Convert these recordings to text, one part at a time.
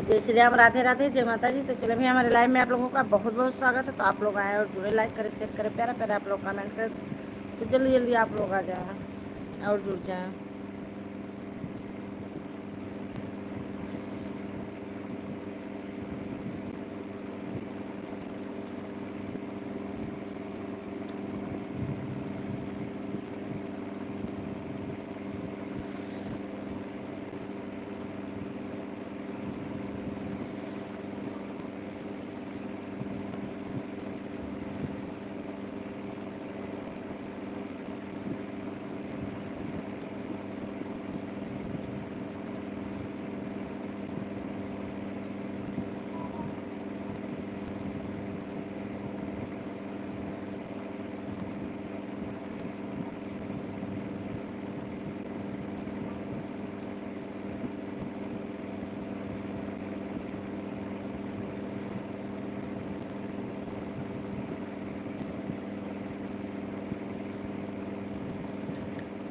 जय श्री राम, राधे राधे, जय माता जी। तो चले भैया, हमारे लाइव में आप लोगों का बहुत बहुत स्वागत है। तो आप लोग आए और जुड़े, लाइक करें, शेयर करें, प्यारा प्यारा आप लोग कमेंट करें। तो जल्दी जल्दी आप लोग आ जाएँ और जुड़ जाएँ।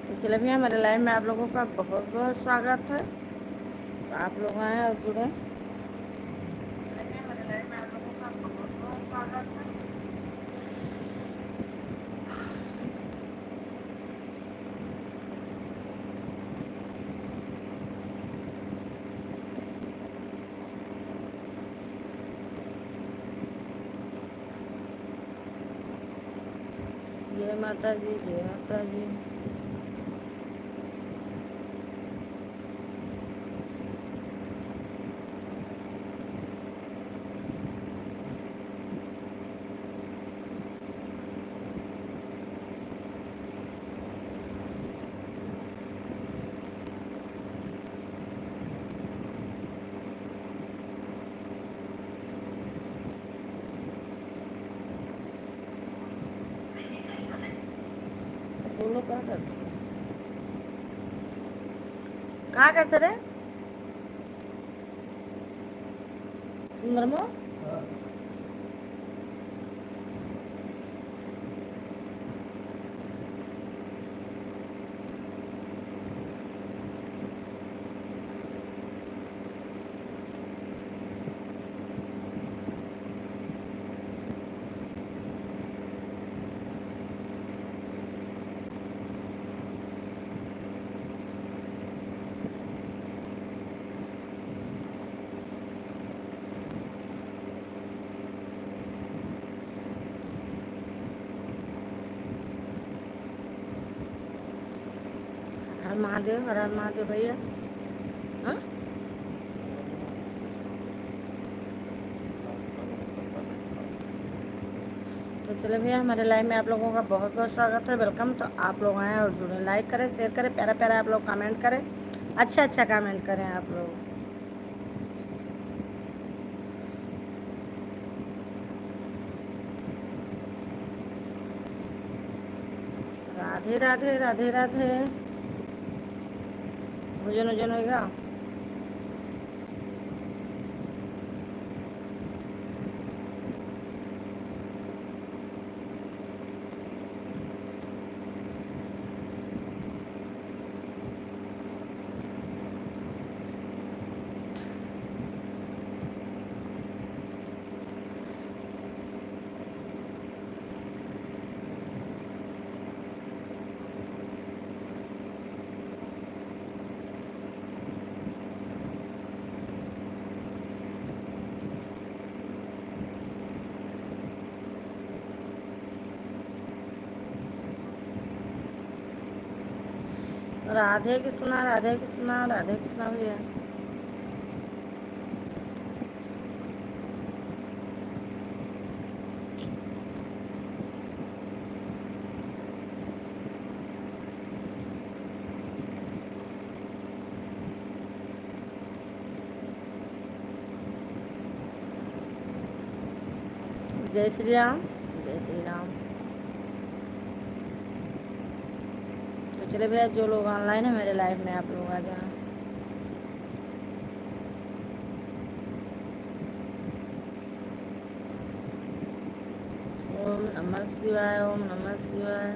तो चले भैया, हमारे लाइव में आप लोगों का बहुत बहुत स्वागत है। तो आप लोग आए और जुड़े। हमारे लाइव में आप लोगों का बहुत बहुत स्वागत है। जय माता जी, जय माता जी। बोलो, कहाँ करते रहे सुंदरमो। हर महादेव, हर हर महादेव भैया। हाँ, तो चले भैया, हमारे लाइव में आप लोगों का बहुत बहुत स्वागत है, वेलकम। तो आप लोग आएँ और जुड़ें, लाइक करें, शेयर करें, प्यारा प्यारा आप लोग कमेंट करें, अच्छा अच्छा कमेंट करें आप लोग। राधे राधे, राधे राधे। भोजन वोजन होगा। राधे कृष्णा, राधे कृष्णा, राधे कृष्णा भैया। जय श्री राम, जय श्री राम। तो चले भैया, जो लोग ऑनलाइन है मेरे लाइव में आप लोग आ जाए। ओम नमः शिवाय, ओम नमः शिवाय।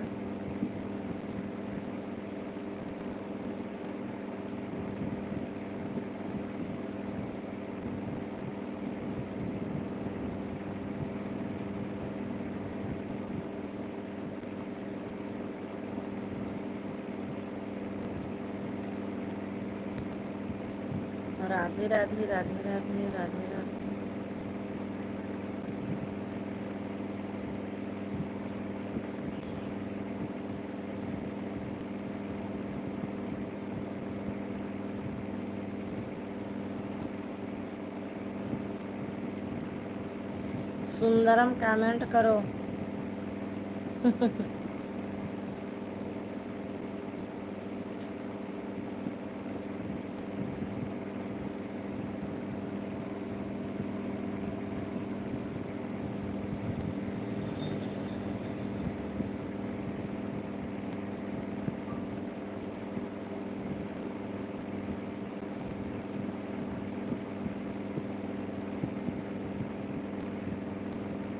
राधे राधे राधे राधे राधे राधे। सुंदरम कमेंट करो।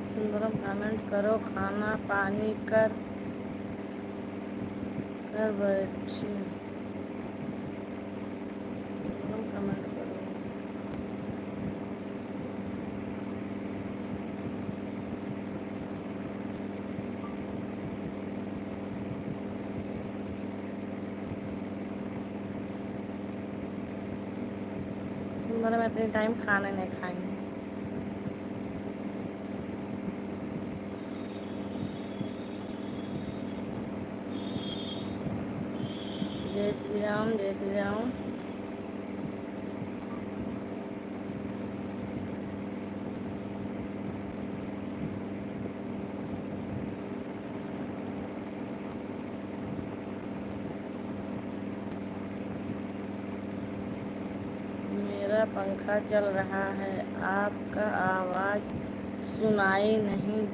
सुंदरम कमेंट करो। खाना पानी कर कर बैठी। सुंदरम कमेंट करो। सुंदरम इतने टाइम खाने नहीं खाएंगे। जय श्री राम जय श्री राम। मेरा पंखा चल रहा है, आपका आवाज़ सुनाई नहीं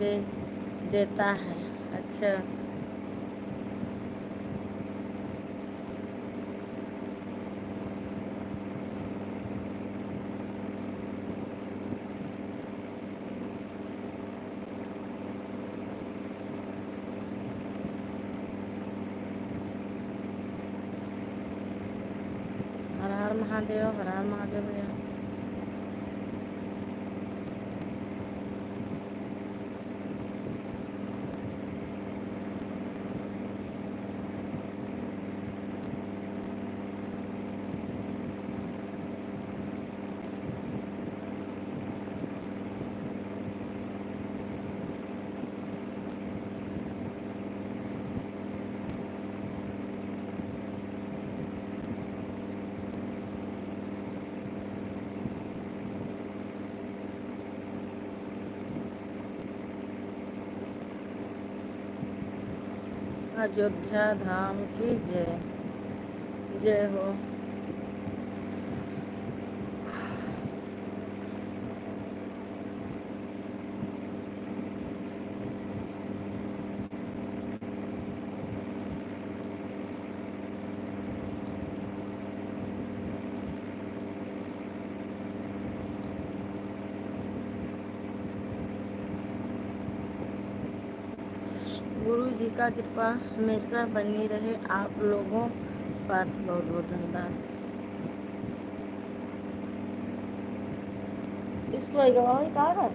देता है। अच्छा, हर हर महादेव, हर हर महादेव भैया। अयोध्या धाम की जय। जय हो। गुरु जी का कृपा हमेशा बनी रहे आप लोगों पर। बहुत बहुत धन्यवाद। इसको कहा है।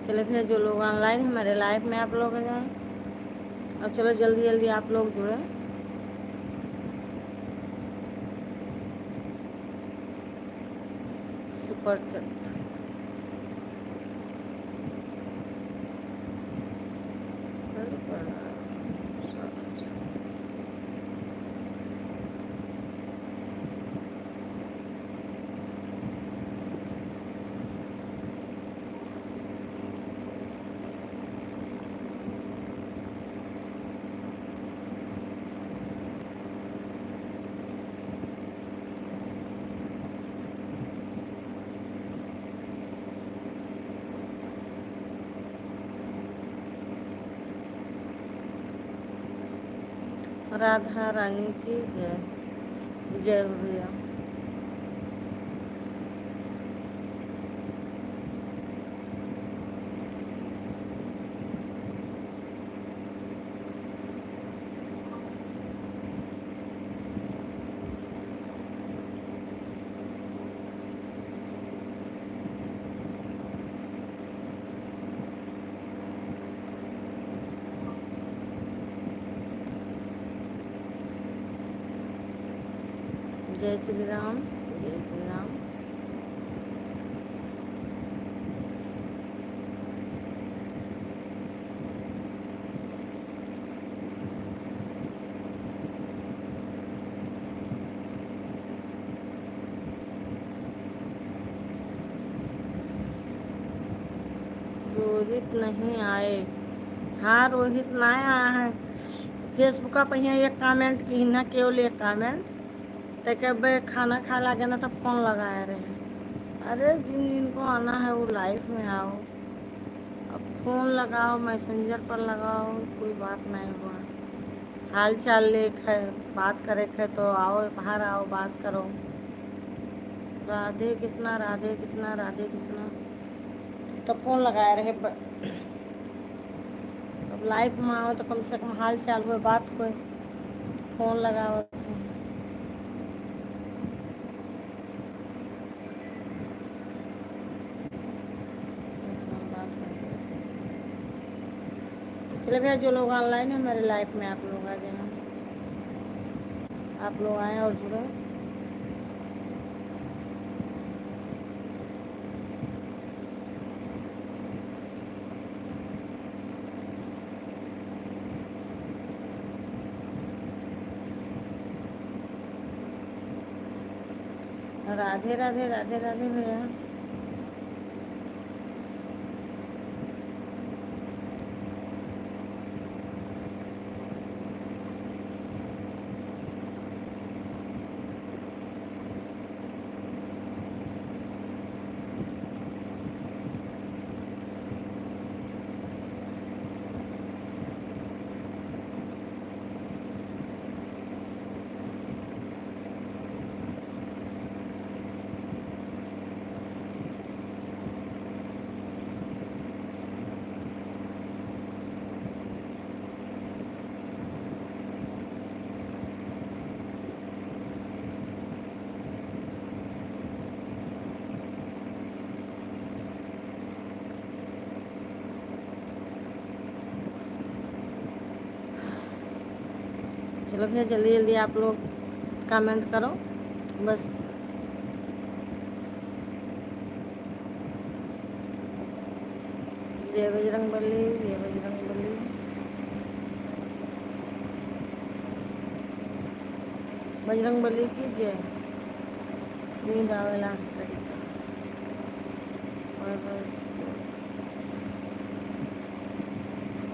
चले भैया, जो लोग ऑनलाइन हमारे लाइव में आप लोग आ जाएं। और चलो जल्दी जल्दी आप लोग जुड़े। सुपर चैट राधा रानी की जय। जय हो भैया। जय श्री राम। जय श्री राम। रोहित नहीं आए। हाँ रोहित ना आया है। फेसबुक पर ही एक कमेंट की ना, केवल एक कमेंट तो कब खाना खा लगे ना तो फोन लगाए रहे। अरे जिन जिनको आना है वो लाइफ में आओ। अब फोन लगाओ, मैसेंजर पर लगाओ, कोई बात नहीं हुआ। हाल चाल लेख है, बात करे है तो आओ, बाहर आओ, बात करो। राधे कृष्णा, राधे कृष्णा, राधे कृष्णा। तो फोन लगाए रहे अब लाइफ में आओ तो कम से कम हाल चाल हुए, बात हुए, फोन लगाओ तो। चले भैया, जो लोग ऑनलाइन है मेरे लाइफ में आप लोग आ जाए, आप लोग आए और जुड़े। राधे राधे, राधे राधे भैया। चलो भैया जल्दी जल्दी आप लोग कमेंट करो बस। जय बजरंग बली, जय बजरंग बली। बजरंग बली की जय। नींद आवेला और बस।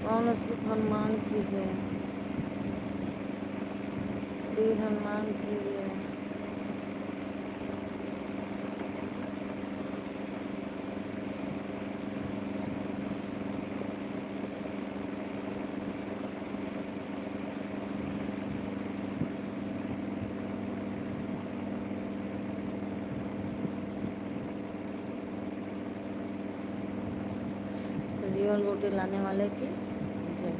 कौन सुख हनुमान की जय। वीर हनुमान की जय। सजीवन रोटी लाने वाले की जय।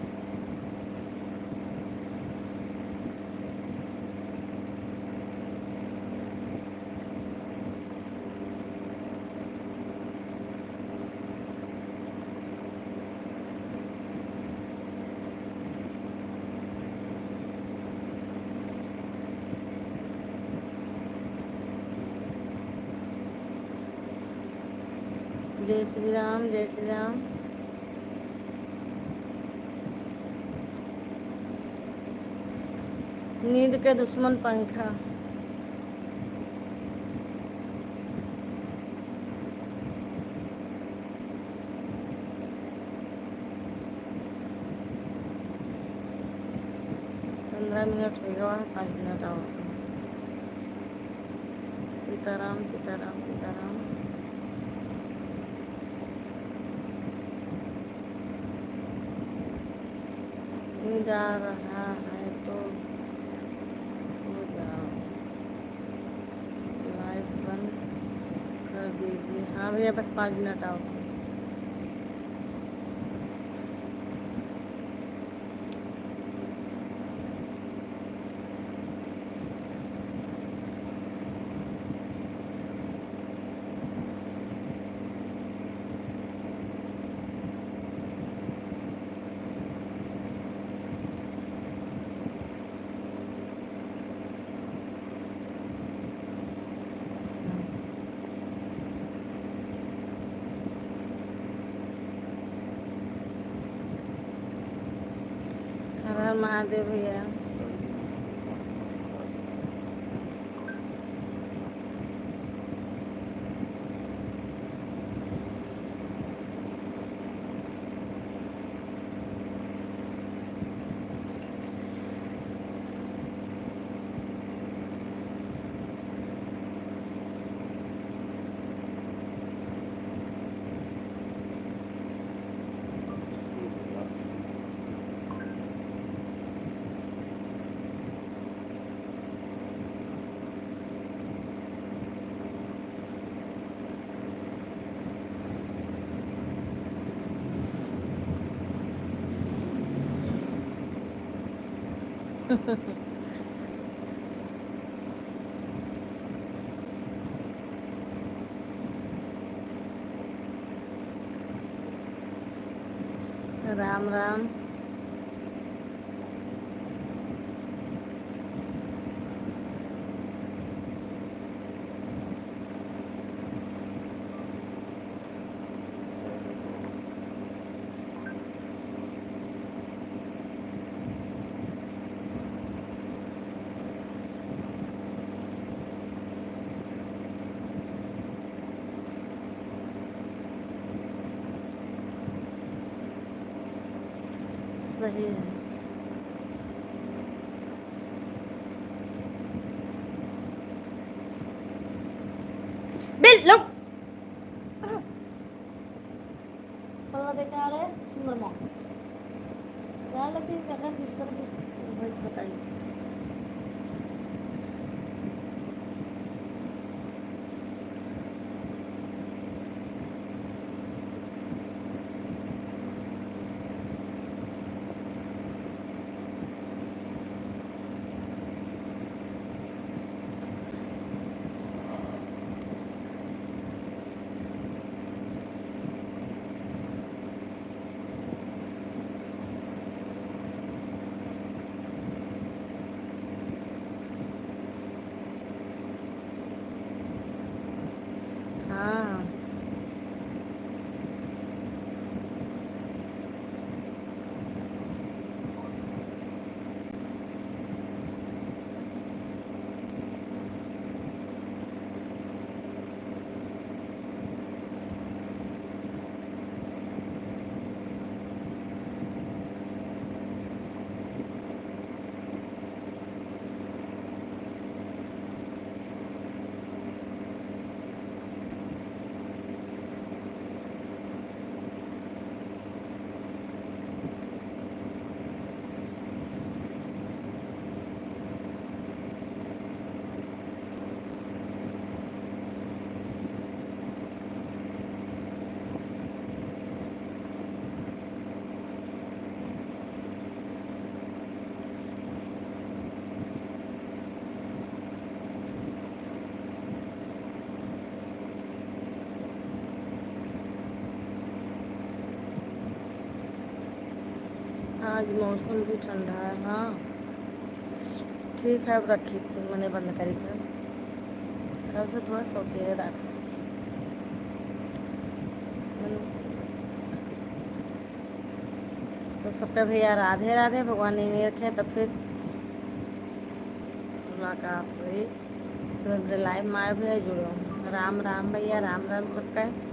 जय श्री राम, जय श्री राम। नींद के दुश्मन पंखा। पंद्रह मिनट हो गया, 5 मिनट और। सीताराम सीताराम सीताराम। नींद आ रहा है तो सो जाओ, लाइट बंद कर दीजिए। हाँ भैया, बस 5 मिनट आओ। हर हर महादेव भैया। राम राम। सही है। बिल लो पल्ला देखा आ रहा है सुंदर माँ क्या लगी जगह बिस्तर बिस्तर बताइए। हाँ आज मौसम भी ठंडा है। हाँ ठीक है, अब रखी मैंने बंद करी था, कल से थोड़ा सो के रखा। तो सबका भैया राधे राधे, भगवान ने रखे। तो फिर मुलाकात हुई इसमें लाइव मार भैया जुड़ो। राम राम भैया, राम राम सबका।